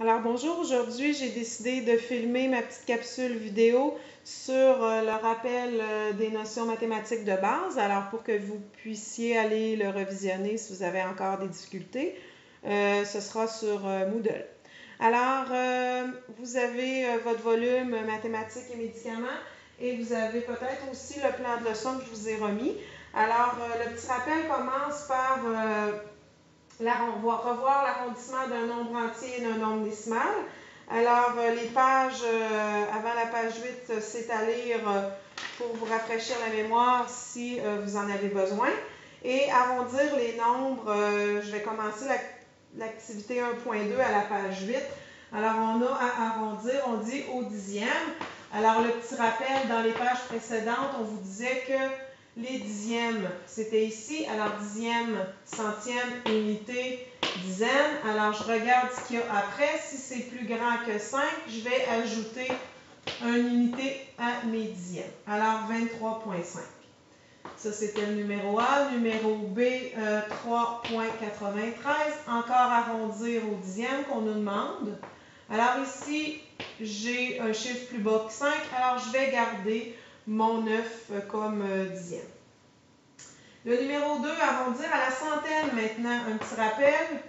Alors bonjour, aujourd'hui j'ai décidé de filmer ma petite capsule vidéo sur le rappel des notions mathématiques de base. Alors pour que vous puissiez aller le revisionner si vous avez encore des difficultés, ce sera sur Moodle. Alors vous avez votre volume mathématiques et médicaments et vous avez peut-être aussi le plan de leçon que je vous ai remis. Alors le petit rappel commence par on va revoir l'arrondissement d'un nombre entier et d'un nombre décimal. Alors, les pages avant la page 8, c'est à lire pour vous rafraîchir la mémoire si vous en avez besoin. Et arrondir les nombres, je vais commencer l'activité 1.2 à la page 8. Alors, on a à arrondir, on dit au dixième. Alors, le petit rappel, dans les pages précédentes, on vous disait que les dixièmes, c'était ici. Alors, dixième, centième, unité, dizaine. Alors, je regarde ce qu'il y a après. Si c'est plus grand que 5, je vais ajouter une unité à mes dixièmes. Alors, 23,5. Ça, c'était le numéro A. Numéro B, 3,93. Encore arrondir au dixième qu'on nous demande. Alors, ici, j'ai un chiffre plus bas que 5. Alors, je vais garder mon 9 comme dixième. Le numéro 2, arrondir à la centaine maintenant. Un petit rappel.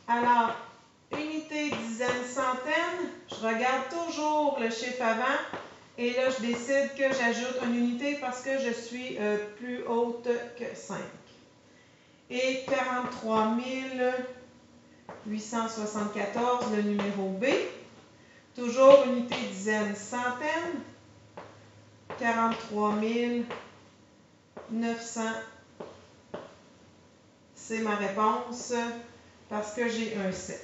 Alors, unité, dizaine, centaine. Je regarde toujours le chiffre avant. Et là, je décide que j'ajoute une unité parce que je suis plus haute que 5. Et 43 874, le numéro B. Toujours unité, dizaine, centaine. 43 900, c'est ma réponse parce que j'ai un 7.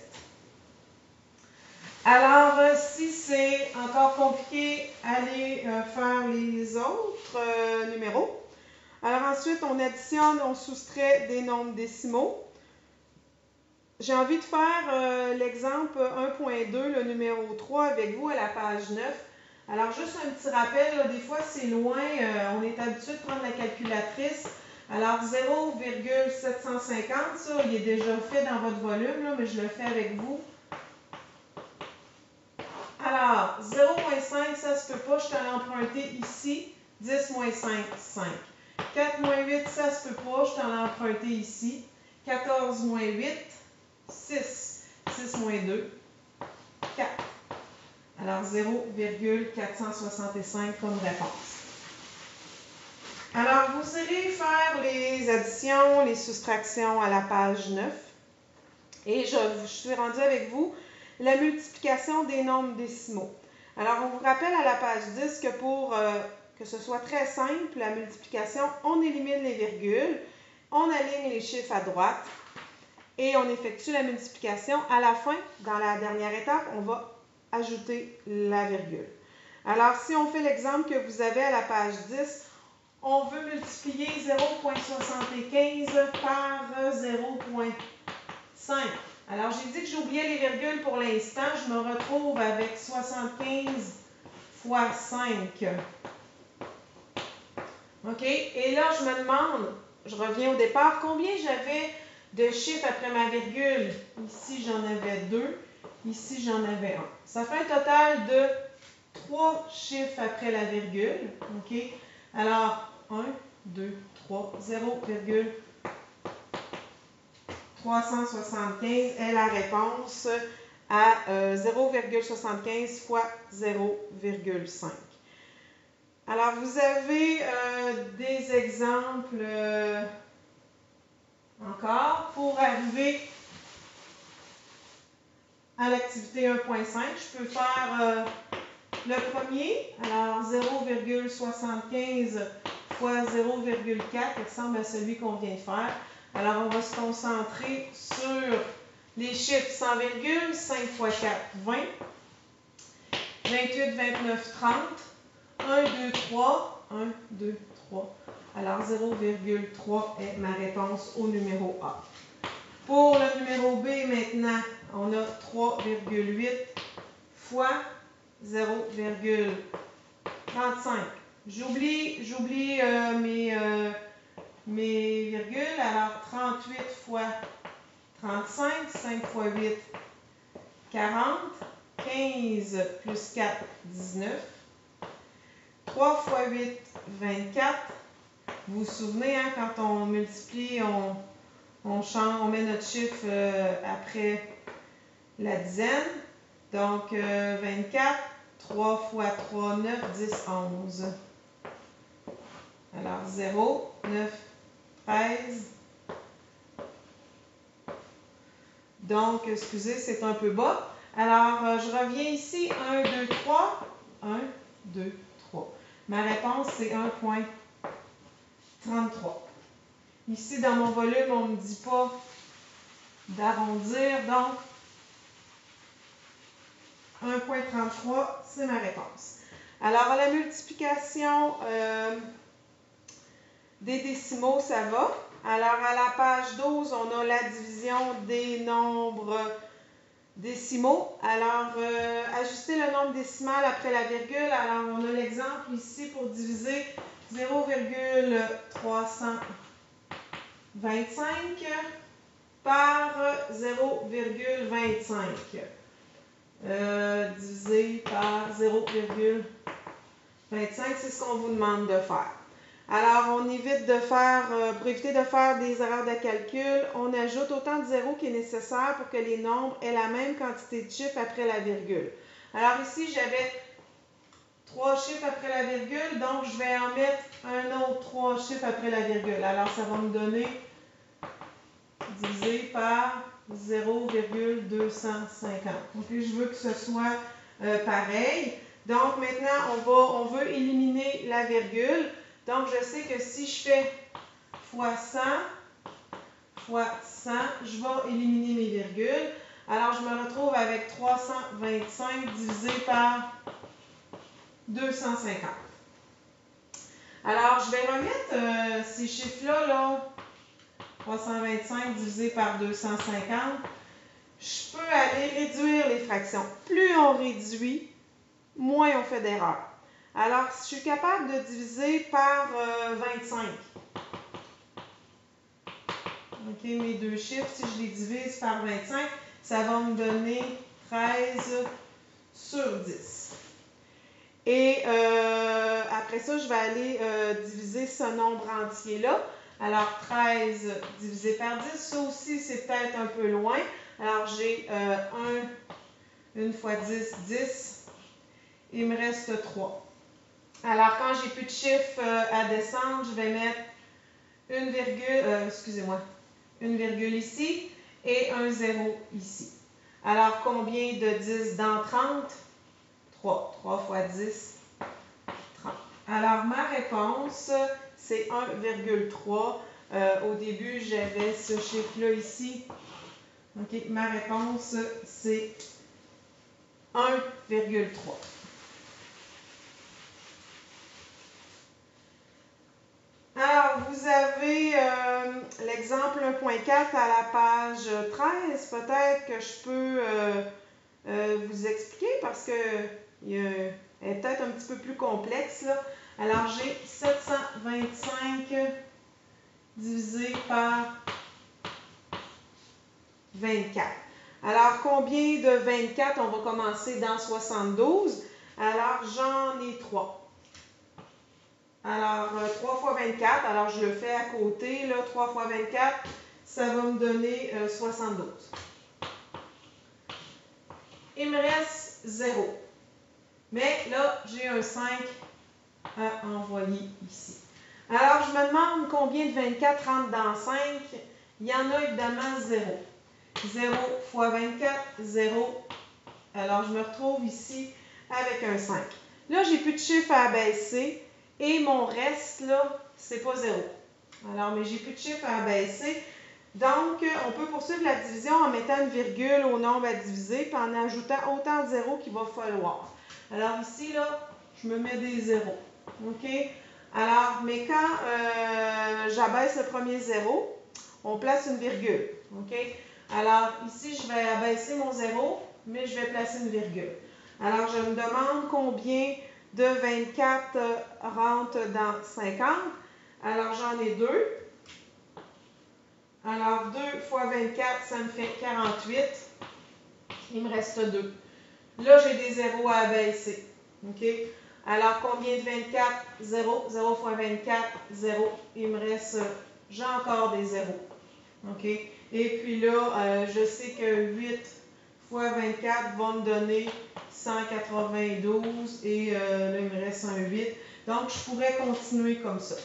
Alors, si c'est encore compliqué, allez faire les autres numéros. Alors ensuite, on additionne, on soustrait des nombres décimaux. J'ai envie de faire l'exemple 1.2, le numéro 3 avec vous à la page 9. Alors, juste un petit rappel, là, des fois c'est loin, on est habitué de prendre la calculatrice. Alors, 0,750, ça, il est déjà fait dans votre volume, là, mais je le fais avec vous. Alors, 0,5, ça se peut pas, je t'en ai emprunté ici. 10 moins 5, 5. 4 moins 8, ça se peut pas, je t'en ai emprunté ici. 14 moins 8, 6. 6 moins 2, 4. Alors, 0,465 comme réponse. Alors, vous irez faire les additions, les soustractions à la page 9. Et je suis rendue avec vous la multiplication des nombres décimaux. Alors, on vous rappelle à la page 10 que pour que ce soit très simple, la multiplication, on élimine les virgules, on aligne les chiffres à droite et on effectue la multiplication. À la fin, dans la dernière étape, on va ajouter la virgule. Alors, si on fait l'exemple que vous avez à la page 10, on veut multiplier 0,75 par 0,5. Alors, j'ai dit que j'oubliais les virgules pour l'instant. Je me retrouve avec 75 fois 5. OK? Et là, je me demande, je reviens au départ, combien j'avais de chiffres après ma virgule? Ici, j'en avais 2. Ici, j'en avais 1. Ça fait un total de 3 chiffres après la virgule. OK? Alors, 1, 2, 3, 0,375 est la réponse à 0,75 fois 0,5. Alors, vous avez des exemples encore pour arriver à l'activité 1.5. Je peux faire le premier. Alors, 0,75 fois 0,4 ressemble à celui qu'on vient de faire. Alors, on va se concentrer sur les chiffres sans virgule. 5 fois 4, 20. 28, 29, 30. 1, 2, 3. 1, 2, 3. Alors, 0,3 est ma réponse au numéro A. Pour le numéro B, maintenant, on a 3,8 fois 0,35. J'oublie mes virgules. Alors, 38 fois 35, 5 fois 8, 40. 15 plus 4, 19. 3 fois 8, 24. Vous vous souvenez, hein, quand on multiplie, on met notre chiffre après la dizaine. Donc, 24, 3 fois 3, 9, 10, 11. Alors, 0, 9, 13. Donc, excusez, c'est un peu bas. Alors, je reviens ici. 1, 2, 3. 1, 2, 3. Ma réponse, c'est 1,33. Ici, dans mon volume, on ne me dit pas d'arrondir. Donc, 1,33, c'est ma réponse. Alors, à la multiplication des décimaux, ça va. Alors, à la page 12, on a la division des nombres décimaux. Alors, ajuster le nombre décimal après la virgule. Alors, on a l'exemple ici pour diviser 0,325 par 0,25. Divisé par 0,25, c'est ce qu'on vous demande de faire. Alors, on évite de faire, pour éviter de faire des erreurs de calcul, on ajoute autant de zéros qui est nécessaire pour que les nombres aient la même quantité de chiffres après la virgule. Alors ici, j'avais 3 chiffres après la virgule, donc je vais en mettre un autre 3 chiffres après la virgule. Alors, ça va me donner divisé par 0,250. Donc, je veux que ce soit pareil. Donc, maintenant, on veut éliminer la virgule. Donc, je sais que si je fais fois 100, je vais éliminer mes virgules. Alors, je me retrouve avec 325 divisé par 250. Alors, je vais remettre ces chiffres-là, 325 divisé par 250. Je peux aller réduire les fractions. Plus on réduit, moins on fait d'erreurs. Alors, je suis capable de diviser par 25. OK, mes deux chiffres, si je les divise par 25, ça va me donner 13 sur 10. Et après ça, je vais aller diviser ce nombre entier-là. Alors, 13 divisé par 10, ça aussi, c'est peut-être un peu loin. Alors, j'ai 1 fois 10, 10. Il me reste 3. Alors, quand j'ai plus de chiffres à descendre, je vais mettre une virgule ici et un 0 ici. Alors, combien de 10 dans 30? 3. 3 fois 10, 30. Alors, ma réponse, c'est 1,3. Au début, j'avais ce chiffre-là ici. OK, ma réponse, c'est 1,3. Alors, vous avez l'exemple 1.4 à la page 13. Peut-être que je peux vous expliquer parce que elle est peut-être un petit peu plus complexe, là. Alors, j'ai 725 divisé par 24. Alors, combien de 24? On va commencer dans 72. Alors, j'en ai 3. Alors, 3 fois 24, alors je le fais à côté, là, 3 fois 24, ça va me donner 72. Il me reste 0. Mais là, j'ai un 5 à envoyer ici. Alors, je me demande combien de 24 rentre dans 5. Il y en a évidemment 0. 0 fois 24, 0. Alors, je me retrouve ici avec un 5. Là, j'ai plus de chiffres à abaisser. Et mon reste, là, c'est pas 0. Alors, mais j'ai plus de chiffres à abaisser. Donc, on peut poursuivre la division en mettant une virgule au nombre à diviser, puis en ajoutant autant de zéros qu'il va falloir. Alors ici, là, je me mets des zéros. OK? Alors, mais quand j'abaisse le premier zéro, on place une virgule. OK? Alors, ici, je vais abaisser mon zéro, mais je vais placer une virgule. Alors, je me demande combien de 24 rentre dans 50. Alors, j'en ai 2. Alors, 2 fois 24, ça me fait 48. Il me reste 2. Là, j'ai des zéros à abaisser. OK? Alors, combien de 24? 0. 0 fois 24, 0. Il me reste, j'ai encore des zéros. OK? Et puis là, je sais que 8 fois 24 va me donner 192 et là, il me reste un 8. Donc, je pourrais continuer comme ça.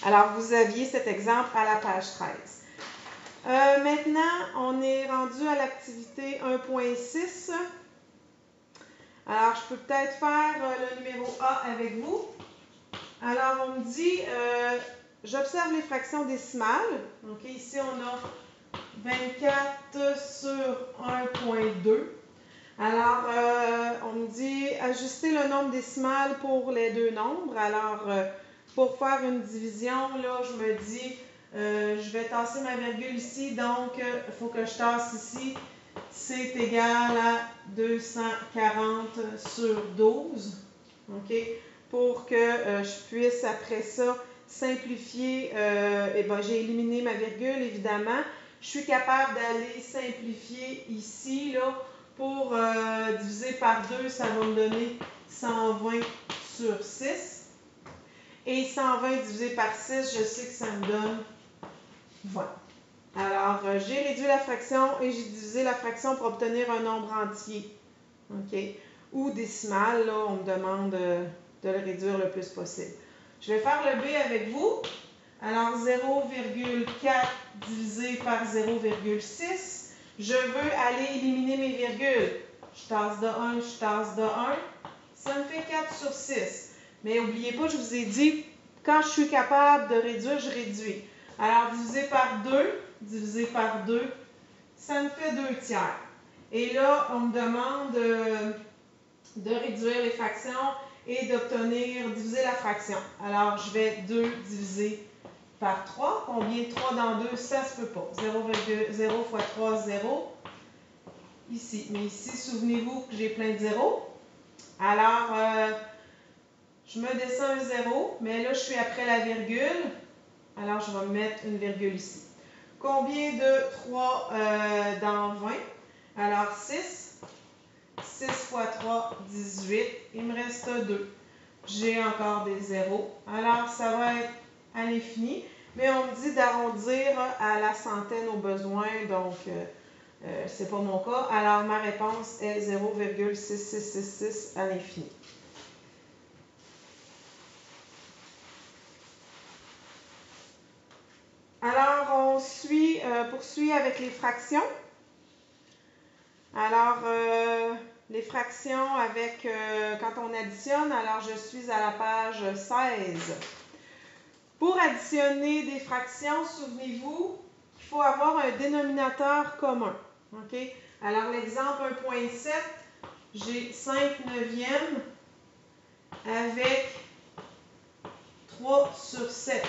Alors, vous aviez cet exemple à la page 13. Maintenant, on est rendu à l'activité 1.6. Alors, je peux peut-être faire le numéro A avec vous. Alors, on me dit, j'observe les fractions décimales. Donc, ici, on a 24 sur 1.2. Alors, on me dit, ajuster le nombre décimal pour les deux nombres. Alors, pour faire une division, là, je me dis, je vais tasser ma virgule ici, donc il faut que je tasse ici. C'est égal à 240 sur 12. OK? Pour que je puisse, après ça, simplifier. Et ben, j'ai éliminé ma virgule, évidemment. Je suis capable d'aller simplifier ici, là, pour diviser par 2, ça va me donner 120 sur 6. Et 120 divisé par 6, je sais que ça me donne 20. Alors, j'ai réduit la fraction et j'ai divisé la fraction pour obtenir un nombre entier. OK? Ou décimal, là, on me demande de le réduire le plus possible. Je vais faire le B avec vous. Alors, 0,4 divisé par 0,6. Je veux aller éliminer mes virgules. Je tasse de 1, je tasse de 1. Ça me fait 4 sur 6. Mais n'oubliez pas, je vous ai dit, quand je suis capable de réduire, je réduis. Alors, divisé par 2, ça me fait 2 tiers. Et là, on me demande de réduire les fractions et d'obtenir, diviser la fraction. Alors, je vais 2 diviser par 3. Combien de 3 dans 2? Ça se peut pas. 0 fois 3, 0. Ici. Mais ici, souvenez-vous que j'ai plein de zéros. Alors, je me descends un 0, mais là, je suis après la virgule. Alors, je vais mettre une virgule ici. Combien de 3 dans 20? Alors, 6. 6 fois 3, 18. Il me reste 2. J'ai encore des zéros. Alors, ça va être à l'infini. Mais on me dit d'arrondir à la centaine au besoin, donc c'est pas mon cas. Alors, ma réponse est 0,6666 à l'infini. Alors, on poursuit avec les fractions. Alors, les fractions avec, quand on additionne, alors je suis à la page 16. Pour additionner des fractions, souvenez-vous qu'il faut avoir un dénominateur commun. OK? Alors, l'exemple 1.7, j'ai 5 neuvièmes avec 3 sur 7.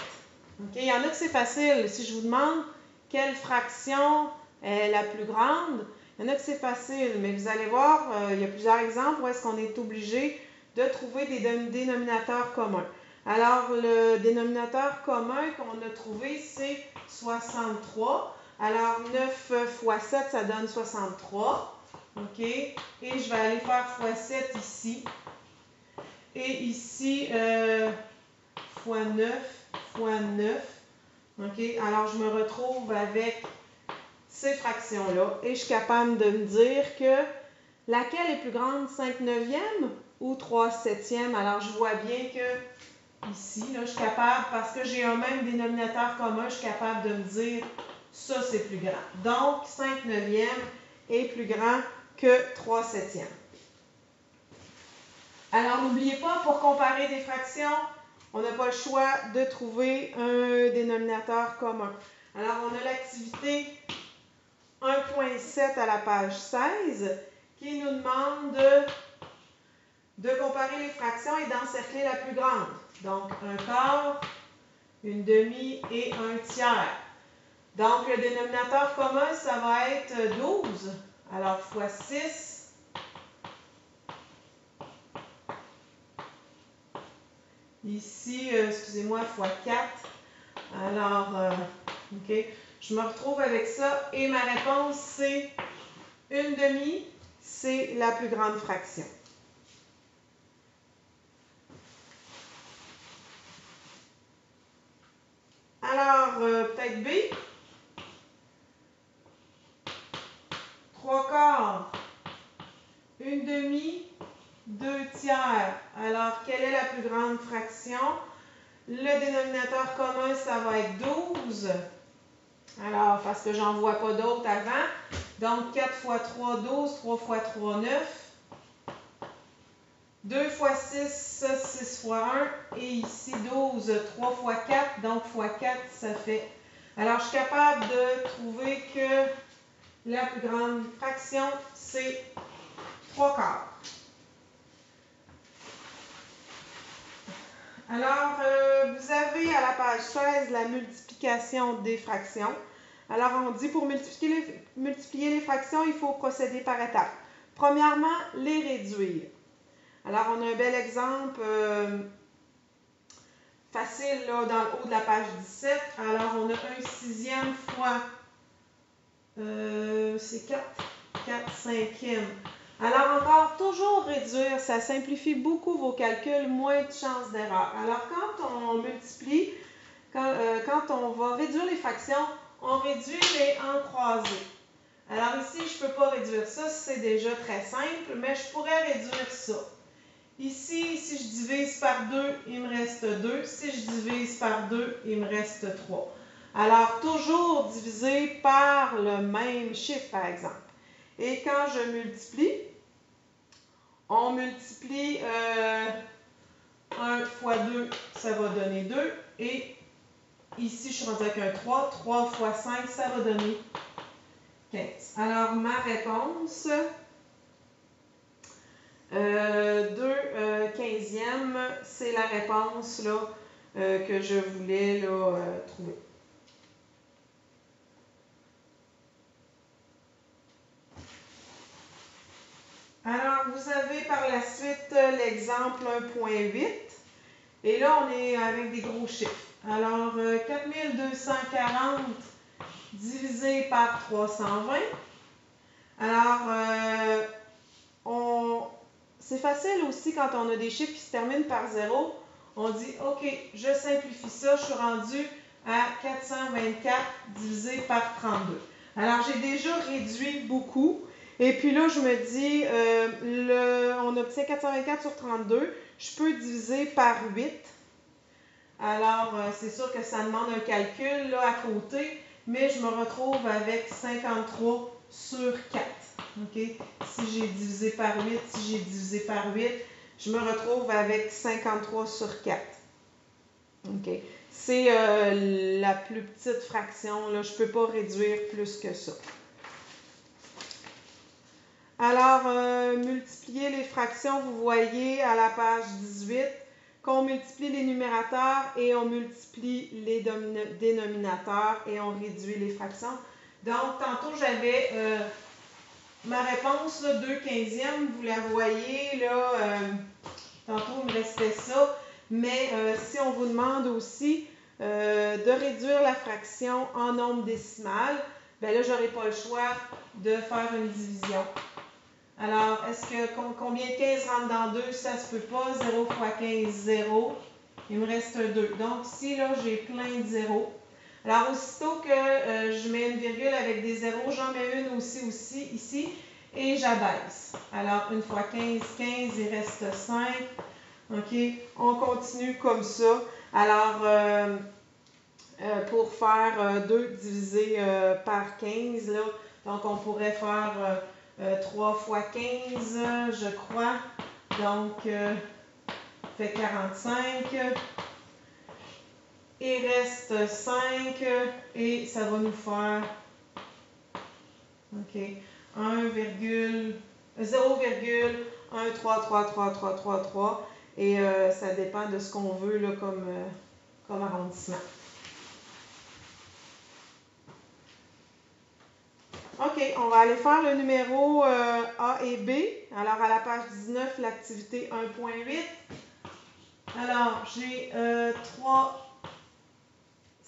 Okay? Il y en a que c'est facile. Si je vous demande quelle fraction est la plus grande, il y en a que c'est facile, mais vous allez voir, il y a plusieurs exemples où est-ce qu'on est obligé de trouver des dénominateurs communs. Alors, le dénominateur commun qu'on a trouvé, c'est 63. Alors, 9 fois 7, ça donne 63. OK? Et je vais aller faire fois 7 ici. Et ici, fois 9, fois 9. OK? Alors, je me retrouve avec ces fractions-là. Et je suis capable de me dire que laquelle est plus grande, 5 neuvièmes ou 3 septièmes? Alors, je vois bien que ici, là, je suis capable, parce que j'ai un même dénominateur commun, je suis capable de me dire ça, c'est plus grand. Donc, 5 neuvièmes est plus grand que 3 septièmes. Alors, n'oubliez pas, pour comparer des fractions, on n'a pas le choix de trouver un dénominateur commun. Alors, on a l'activité 1.7 à la page 16 qui nous demande de comparer les fractions et d'encercler la plus grande. Donc, un quart, une demi et un tiers. Donc, le dénominateur commun, ça va être 12. Alors, fois 6. Ici, excusez-moi, fois 4. Alors, OK? Je me retrouve avec ça et ma réponse, c'est 1/2, c'est la plus grande fraction. Alors, peut-être B. 3/4, 1/2, 2/3. Alors, quelle est la plus grande fraction? Le dénominateur commun, ça va être 12. Alors, parce que j'en vois pas d'autres avant. Donc, 4 fois 3, 12. 3 fois 3, 9. 2 fois 6, 6 fois 1. Et ici, 12, 3 fois 4. Donc, fois 4, ça fait... Alors, je suis capable de trouver que la plus grande fraction, c'est 3/4. Alors, vous avez à la page 16 la multiplication des fractions. Alors, on dit pour multiplier les fractions, il faut procéder par étapes. Premièrement, les réduire. Alors, on a un bel exemple facile là, dans le haut de la page 17. Alors, on a 1/6 fois, c'est 4, 4/5. Alors encore, toujours réduire, ça simplifie beaucoup vos calculs, moins de chances d'erreur. Alors quand on multiplie, quand on va réduire les fractions, on réduit les en croisés. Alors ici, je ne peux pas réduire ça, c'est déjà très simple, mais je pourrais réduire ça. Ici, si je divise par 2, il me reste 2. Si je divise par 2, il me reste 3. Alors, toujours diviser par le même chiffre, par exemple. Et quand je multiplie, on multiplie 1 fois 2, ça va donner 2. Et ici, je suis rendue avec un 3. 3 fois 5, ça va donner 15. Alors, ma réponse, 2/15e, c'est la réponse là, que je voulais là, trouver. Alors, vous avez par la suite l'exemple 1.8. Et là, on est avec des gros chiffres. Alors, 4240 divisé par 320. Alors, c'est facile aussi quand on a des chiffres qui se terminent par 0. On dit, OK, je simplifie ça, je suis rendue à 424 divisé par 32. Alors, j'ai déjà réduit beaucoup. Et puis là, je me dis, on obtient 424 sur 32. Je peux diviser par 8. Alors, c'est sûr que ça demande un calcul là, à côté, mais je me retrouve avec 53 sur 4. Okay? Si j'ai divisé par 8, si j'ai divisé par 8, je me retrouve avec 53 sur 4. Okay? C'est la plus petite fraction. Là. Je ne peux pas réduire plus que ça. Alors, multiplier les fractions, vous voyez à la page 18 qu'on multiplie les numérateurs et on multiplie les dénominateurs et on réduit les fractions. Donc, tantôt, j'avais ma réponse, 2/15e, vous la voyez, là, tantôt, il me restait ça. Mais si on vous demande aussi de réduire la fraction en nombre décimal, bien là, je n'aurai pas le choix de faire une division. Alors, est-ce que combien de 15 rentre dans 2? Ça ne se peut pas. 0 fois 15, 0. Il me reste 2. Donc, ici, là, j'ai plein de zéros. Alors, aussitôt que je mets une virgule avec des zéros, j'en mets une aussi ici, et j'abaisse. Alors, 1 fois 15, 15, il reste 5. OK? On continue comme ça. Alors, pour faire 2 divisé par 15, là, donc on pourrait faire 3 fois 15, je crois. Donc, fait 45. Il reste 5 et ça va nous faire 0,1333333 et ça dépend de ce qu'on veut là, comme arrondissement. OK, on va aller faire le numéro A et B. Alors, à la page 19, l'activité 1.8. Alors, j'ai 3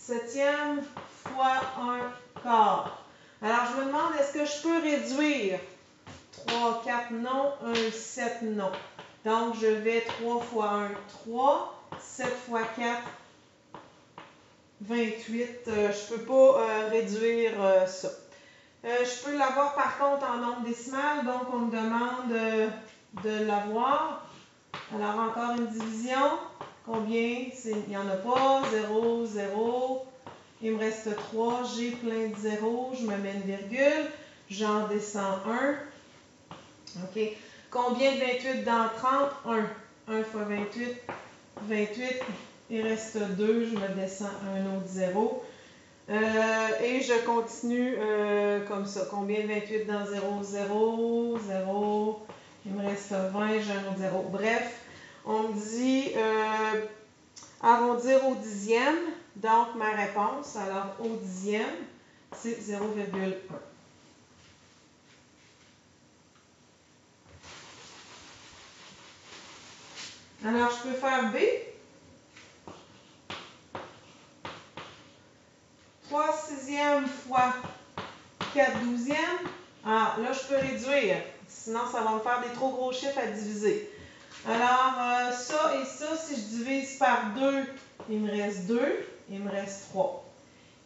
septième fois 1 quart. Alors, je me demande, est-ce que je peux réduire 3, 4, non, 1, 7, non. Donc, je vais 3 fois 1, 3, 7 fois 4, 28. Je ne peux pas réduire ça. Je peux l'avoir par contre en nombre décimal, donc on me demande de l'avoir. Alors, encore une division. Combien? Il n'y en a pas. 0, 0. Il me reste 3. J'ai plein de zéros. Je me mets une virgule. J'en descends 1. OK. Combien de 28 dans 30? 1. 1 fois 28. 28. Il reste 2. Je me descends un autre 0. Et je continue comme ça. Combien de 28 dans 0? 0. 0. Il me reste 20. J'ai un autre 0. Bref, on me dit arrondir au dixième. Donc, ma réponse, alors au dixième, c'est 0,1. Alors, je peux faire B. 3 sixièmes fois 4 douzièmes. Ah, là, je peux réduire. Sinon, ça va me faire des trop gros chiffres à diviser. Alors, ça et ça, si je divise par 2, il me reste 2. Il me reste 3.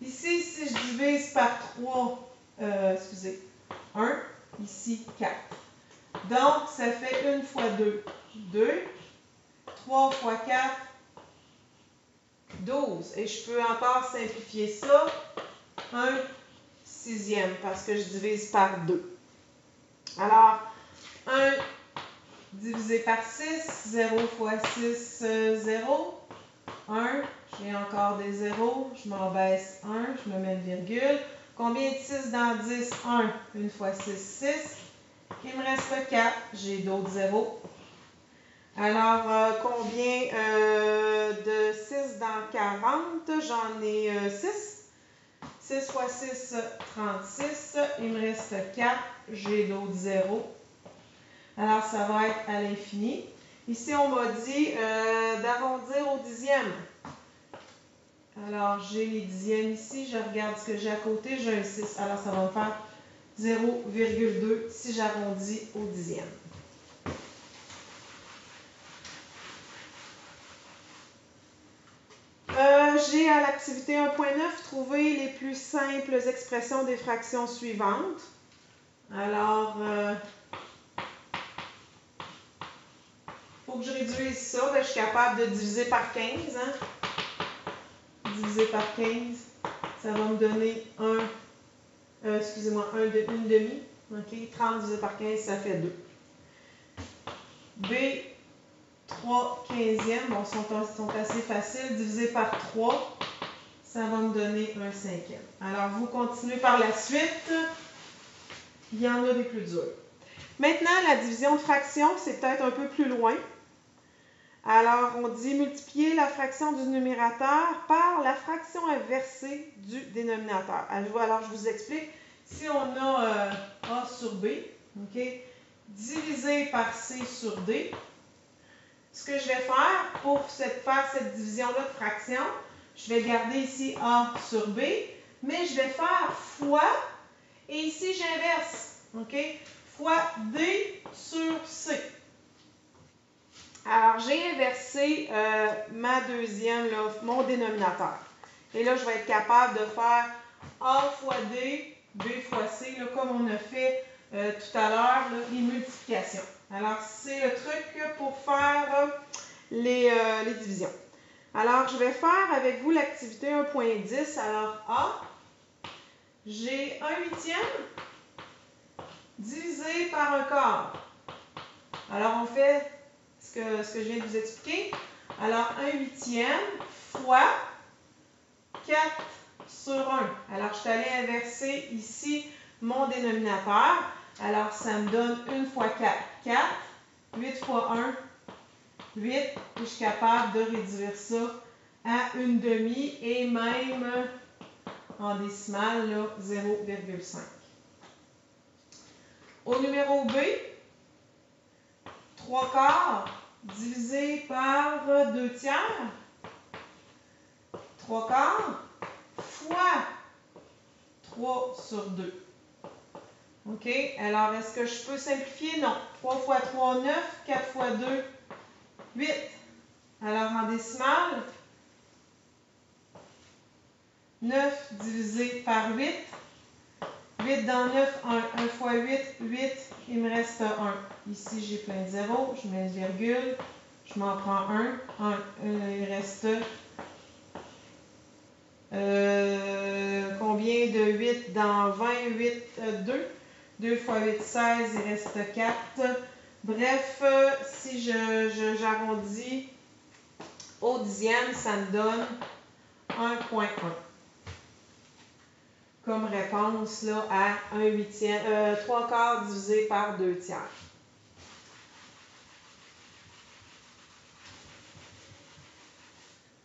Ici, si je divise par 3, 1. Ici, 4. Donc, ça fait 1 fois 2, 2. 3 fois 4, 12. Et je peux encore simplifier ça. 1 sixième, parce que je divise par 2. Alors, 1 divisé par 6, 0 fois 6, 0. 1, j'ai encore des zéros, je m'en baisse 1, je me mets une virgule. Combien de 6 dans 10? 1. 1 fois 6, 6. Il me reste 4, j'ai d'autres zéros. Alors, combien de 6 dans 40? J'en ai 6. 6 fois 6, 36. Il me reste 4. J'ai d'autres zéros. Alors, ça va être à l'infini. Ici, on m'a dit d'arrondir au dixième. Alors, j'ai les dixièmes ici. Je regarde ce que j'ai à côté. J'ai un 6. Alors, ça va me faire 0,2 si j'arrondis au dixième. J'ai à l'activité 1.9 trouvé les plus simples expressions des fractions suivantes. Alors, pour que je réduise ça, je suis capable de diviser par 15. Hein? Diviser par 15, ça va me donner une demi. OK? 30 divisé par 15, ça fait 2. B, 3 quinzièmes, bon, sont assez faciles. Divisé par 3, ça va me donner un cinquième. Alors, vous continuez par la suite. Il y en a des plus durs. Maintenant, la division de fraction, c'est peut-être un peu plus loin. Alors, on dit multiplier la fraction du numérateur par la fraction inversée du dénominateur. Alors, je vous explique. Si on a A sur B, OK, divisé par C sur D, ce que je vais faire pour faire cette division-là de fraction, je vais garder ici A sur B, mais je vais faire fois, et ici j'inverse, OK, fois D sur C. Alors, j'ai inversé ma deuxième, là, mon dénominateur. Et là, je vais être capable de faire A fois D, B fois C, là, comme on a fait tout à l'heure, les multiplications. Alors, c'est le truc pour faire les divisions. Alors, je vais faire avec vous l'activité 1.10. Alors, A, j'ai 1/8 divisé par 1 quart. Alors, on fait ce que je viens de vous expliquer. Alors, 1/8 fois 4 sur 1. Alors, je suis allée inverser ici mon dénominateur. Alors, ça me donne 1 fois 4, 4. 8 fois 1, 8. Et je suis capable de réduire ça à une demi et même en décimale, 0,5. Au numéro B, 3 quarts divisé par 2 tiers. 3 quarts. fois 3 sur 2. OK? Alors, est-ce que je peux simplifier? Non. 3 fois 3, 9. 4 fois 2, 8. Alors, en décimale, 9 divisé par 8. 8 dans 9, 1. 1 fois 8, 8. Il me reste 1. Ici, j'ai plein de zéros. Je mets une virgule. Je m'en prends 1. 1. Il reste combien de 8 dans 20? 8, 2. 2 fois 8, 16. Il reste 4. Bref, si j'arrondis au dixième, ça me donne 1,1 comme réponse là, à 1 huitième, 3 quarts divisé par 2 tiers.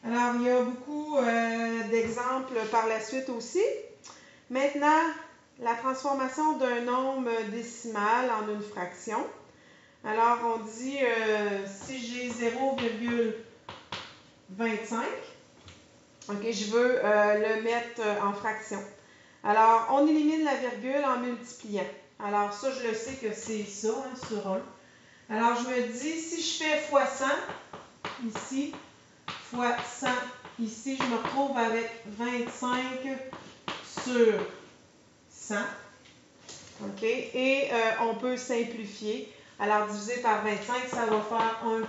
Alors, il y a beaucoup d'exemples par la suite aussi. Maintenant, la transformation d'un nombre décimal en une fraction. Alors, on dit si j'ai 0,25, OK, je veux le mettre en fraction. Alors, on élimine la virgule en multipliant. Alors, ça, je le sais que c'est ça, hein, sur 1. Alors, je me dis, si je fais fois 100, ici, fois 100, ici, je me retrouve avec 25 sur 100. OK? Et on peut simplifier. Alors, divisé par 25, ça va faire 1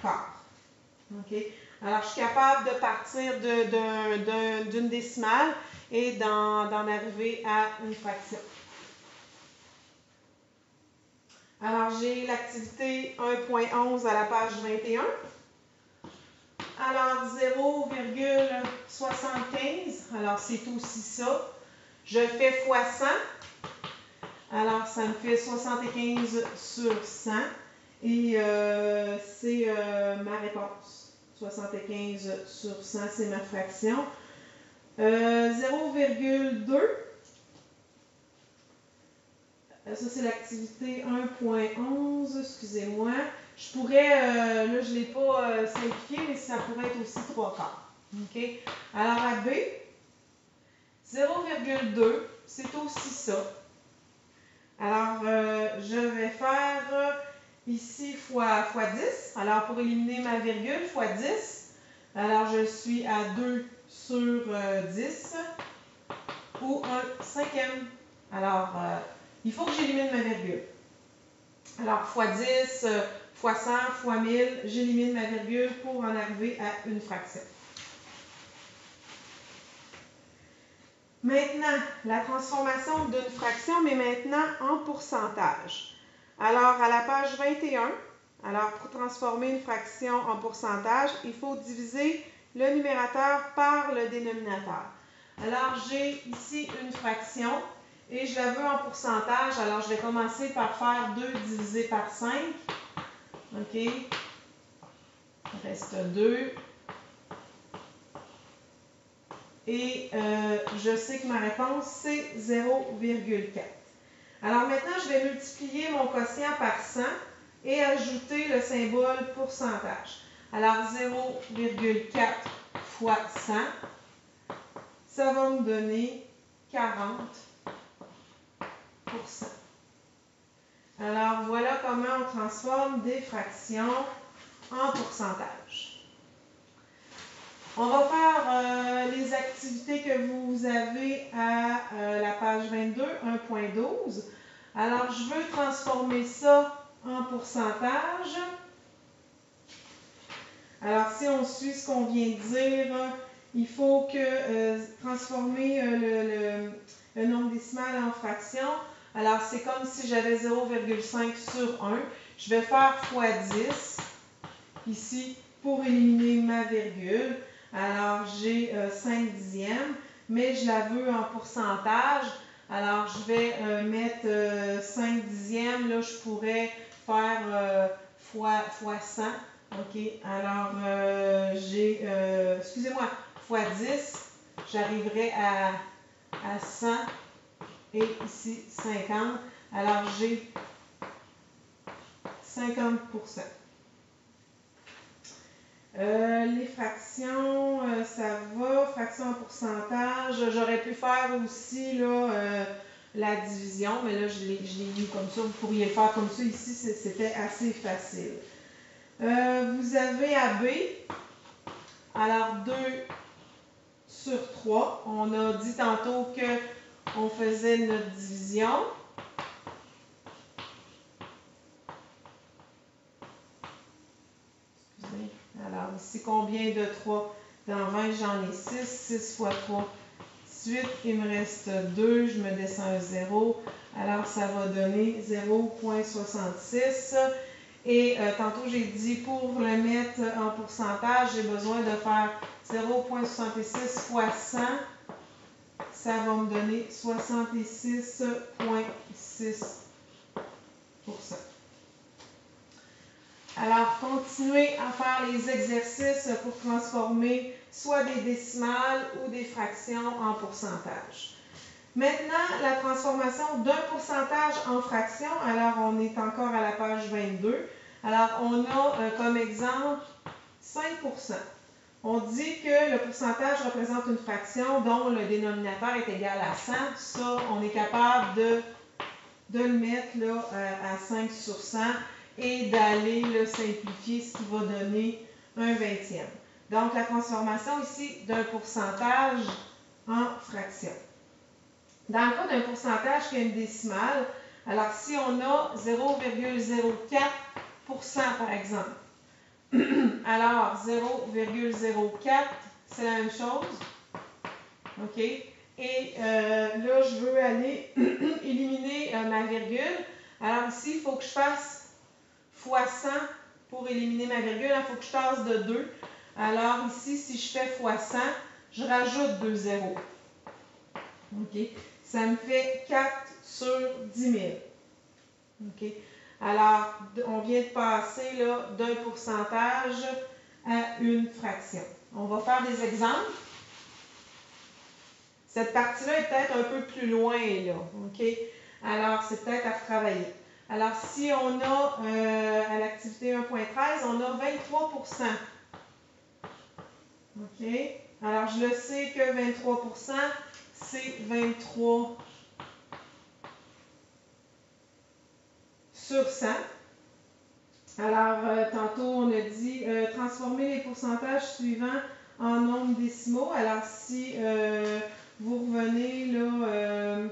quart. OK? Alors, je suis capable de partir d'une décimale et d'en arriver à une fraction. Alors, j'ai l'activité 1.11 à la page 21. Alors, 0,75. Alors, c'est aussi ça. Je fais fois 100. Alors, ça me fait 75 sur 100. Et c'est ma réponse. 75 sur 100, c'est ma fraction. 0,2. Ça, c'est l'activité 1.11. Excusez-moi. Je pourrais, là, je ne l'ai pas simplifié, mais ça pourrait être aussi 3 quarts. OK? Alors, à B, 0,2, c'est aussi ça. Alors, je vais faire ici fois 10. Alors, pour éliminer ma virgule, fois 10. Alors, je suis à 2 sur 10 ou 1 cinquième. Alors, il faut que j'élimine ma virgule. Alors, fois 10, fois 100, fois 1000, j'élimine ma virgule pour en arriver à une fraction. Maintenant, la transformation d'une fraction, mais maintenant en pourcentage. Alors, à la page 21, alors pour transformer une fraction en pourcentage, il faut diviser le numérateur par le dénominateur. Alors, j'ai ici une fraction et je la veux en pourcentage. Alors, je vais commencer par faire 2 divisé par 5. OK. Il reste 2. Et je sais que ma réponse, c'est 0,4. Alors maintenant, je vais multiplier mon quotient par 100 et ajouter le symbole pourcentage. Alors 0,4 fois 100, ça va me donner 40%. Alors voilà comment on transforme des fractions en pourcentage. On va faire les activités que vous avez à la page 22, 1.12. Alors, je veux transformer ça en pourcentage. Alors, si on suit ce qu'on vient de dire, il faut que transformer le nombre décimal en fraction. Alors, c'est comme si j'avais 0,5 sur 1. Je vais faire fois 10 ici pour éliminer ma virgule. Alors, j'ai 5 dixièmes, mais je la veux en pourcentage. Alors, je vais mettre 5 dixièmes. Là, je pourrais faire fois 100. OK? Alors, j'ai, excusez-moi, fois 10. J'arriverai à 100 et ici 50. Alors, j'ai 50%. Les fractions, ça va. Fraction en pourcentage. J'aurais pu faire aussi là, la division, mais là, je l'ai mis comme ça. Vous pourriez le faire comme ça. Ici, c'était assez facile. Vous avez AB. Alors, 2 sur 3. On a dit tantôt qu'on faisait notre division. Excusez. Alors, ici, combien de 3? Dans 20, j'en ai 6. 6 fois 3, 18. Il me reste 2. Je me descends un 0. Alors, ça va donner 0,66. Et tantôt, j'ai dit pour le mettre en pourcentage, j'ai besoin de faire 0,66 fois 100. Ça va me donner 66,6%. Alors, continuez à faire les exercices pour transformer soit des décimales ou des fractions en pourcentage. Maintenant, la transformation d'un pourcentage en fraction. Alors, on est encore à la page 22. Alors, on a comme exemple 5%. On dit que le pourcentage représente une fraction dont le dénominateur est égal à 100. Ça, on est capable de le mettre là, à 5 sur 100 et d'aller le simplifier, ce qui va donner un vingtième. Donc, la transformation ici d'un pourcentage en fraction. Dans le cas d'un pourcentage qui a une décimale, alors si on a 0,04% par exemple, alors 0,04, c'est la même chose. OK? Et là, je veux aller éliminer ma virgule. Alors ici, il faut que je fasse fois 100 pour éliminer ma virgule. Il faut que je tasse de 2. Alors ici, si je fais fois 100, je rajoute 2 zéros. OK? Ça me fait 4 sur 10 000. OK? Alors, on vient de passer d'un pourcentage à une fraction. On va faire des exemples. Cette partie-là est peut-être un peu plus loin, là. OK? Alors, c'est peut-être à retravailler. Alors, si on a, à l'activité 1.13, on a 23%. OK? Alors, je le sais que 23%, c'est 23 sur 100. Alors, tantôt, on a dit transformer les pourcentages suivants en nombres décimaux. Alors, si vous revenez là,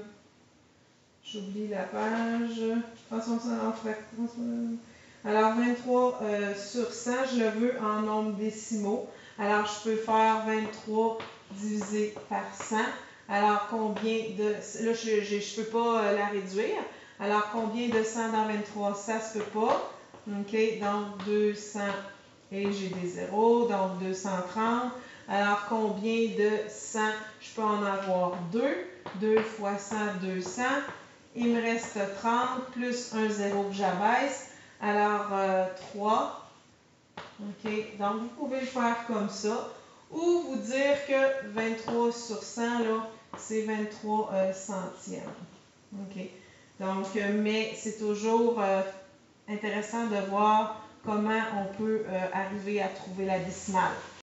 j'oublie la page, alors 23 sur 100, je le veux en nombres décimaux. Alors, je peux faire 23 divisé par 100. Alors, combien de... Là, je ne peux pas la réduire. Alors, combien de 100 dans 23? Ça se peut pas. OK, donc 200, et j'ai des zéros, donc 230. Alors, combien de 100? Je peux en avoir 2. 2 fois 100, 200. Il me reste 30, plus un zéro que j'abaisse. Alors, 3. OK, donc vous pouvez le faire comme ça. Ou vous dire que 23 sur 100, là, c'est 23 centièmes. OK, donc, mais c'est toujours intéressant de voir comment on peut arriver à trouver la décimale.